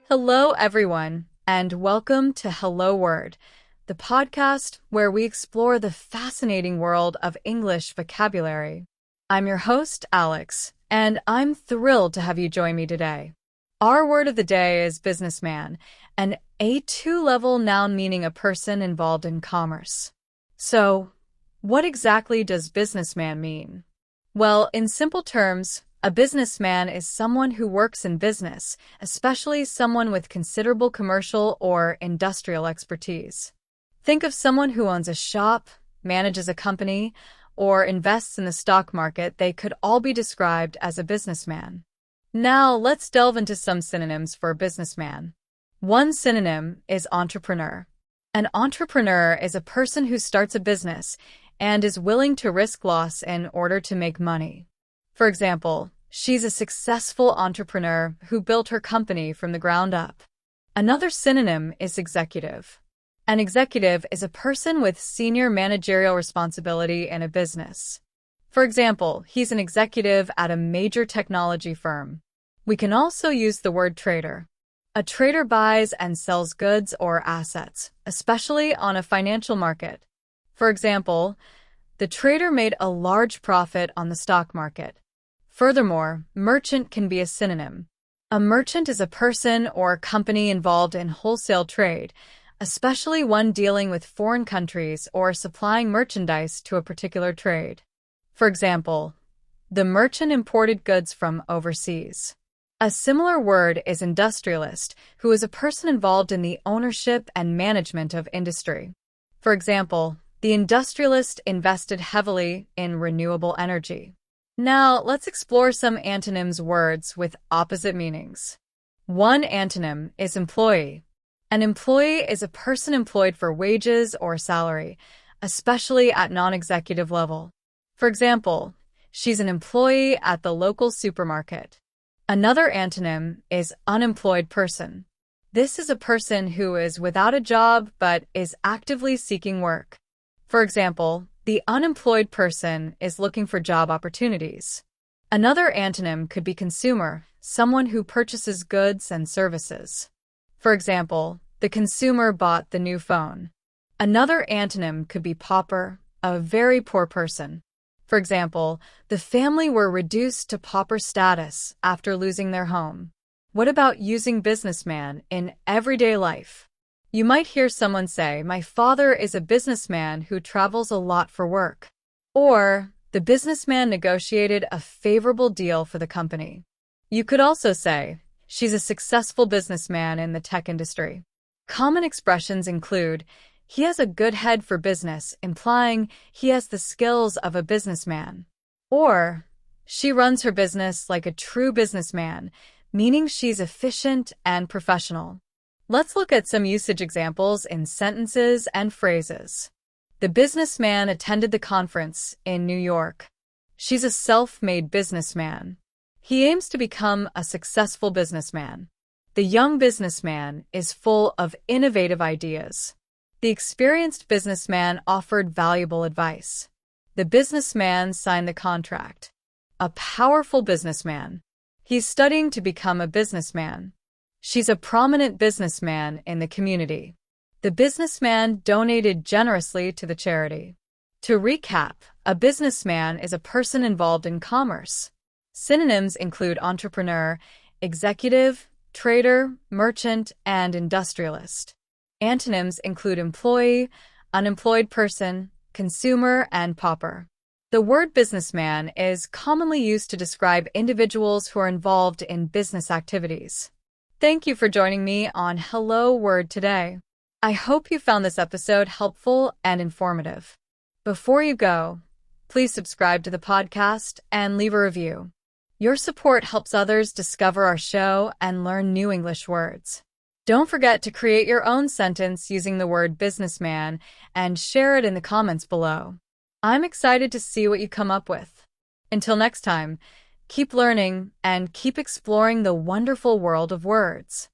Hello, everyone, and welcome to Hello Word, the podcast where we explore the fascinating world of English vocabulary. I'm your host, Alex, and I'm thrilled to have you join me today. Our word of the day is businessman, an A2 level noun meaning a person involved in commerce. So, what exactly does businessman mean? Well, in simple terms, a businessman is someone who works in business, especially someone with considerable commercial or industrial expertise. Think of someone who owns a shop, manages a company, or invests in the stock market. They could all be described as a businessman. Now, let's delve into some synonyms for businessman. One synonym is entrepreneur. An entrepreneur is a person who starts a business and is willing to risk loss in order to make money. For example, she's a successful entrepreneur who built her company from the ground up. Another synonym is executive. An executive is a person with senior managerial responsibility in a business. For example, he's an executive at a major technology firm. We can also use the word trader. A trader buys and sells goods or assets, especially on a financial market. For example, the trader made a large profit on the stock market. Furthermore, merchant can be a synonym. A merchant is a person or company involved in wholesale trade, especially one dealing with foreign countries or supplying merchandise to a particular trade. For example, the merchant imported goods from overseas. A similar word is industrialist, who is a person involved in the ownership and management of industry. For example, the industrialist invested heavily in renewable energy. Now, let's explore some antonyms words with opposite meanings. One antonym is employee. An employee is a person employed for wages or salary, especially at non-executive level. For example, she's an employee at the local supermarket. Another antonym is unemployed person. This is a person who is without a job but is actively seeking work. For example, the unemployed person is looking for job opportunities. Another antonym could be consumer, someone who purchases goods and services. For example, the consumer bought the new phone. Another antonym could be pauper, a very poor person. For example, the family were reduced to pauper status after losing their home. What about using businessman in everyday life? You might hear someone say, "My father is a businessman who travels a lot for work." Or, "The businessman negotiated a favorable deal for the company." You could also say, "She's a successful businessman in the tech industry." Common expressions include, "He has a good head for business," implying he has the skills of a businessman. Or, "She runs her business like a true businessman," meaning she's efficient and professional. Let's look at some usage examples in sentences and phrases. The businessman attended the conference in New York. She's a self-made businessman. He aims to become a successful businessman. The young businessman is full of innovative ideas. The experienced businessman offered valuable advice. The businessman signed the contract. A powerful businessman. He's studying to become a businessman. She's a prominent businessman in the community. The businessman donated generously to the charity. To recap, a businessman is a person involved in commerce. Synonyms include entrepreneur, executive, trader, merchant, and industrialist. Antonyms include employee, unemployed person, consumer, and pauper. The word businessman is commonly used to describe individuals who are involved in business activities. Thank you for joining me on Hello Word today. I hope you found this episode helpful and informative. Before you go, please subscribe to the podcast and leave a review. Your support helps others discover our show and learn new English words. Don't forget to create your own sentence using the word businessman and share it in the comments below. I'm excited to see what you come up with. Until next time, keep learning and keep exploring the wonderful world of words.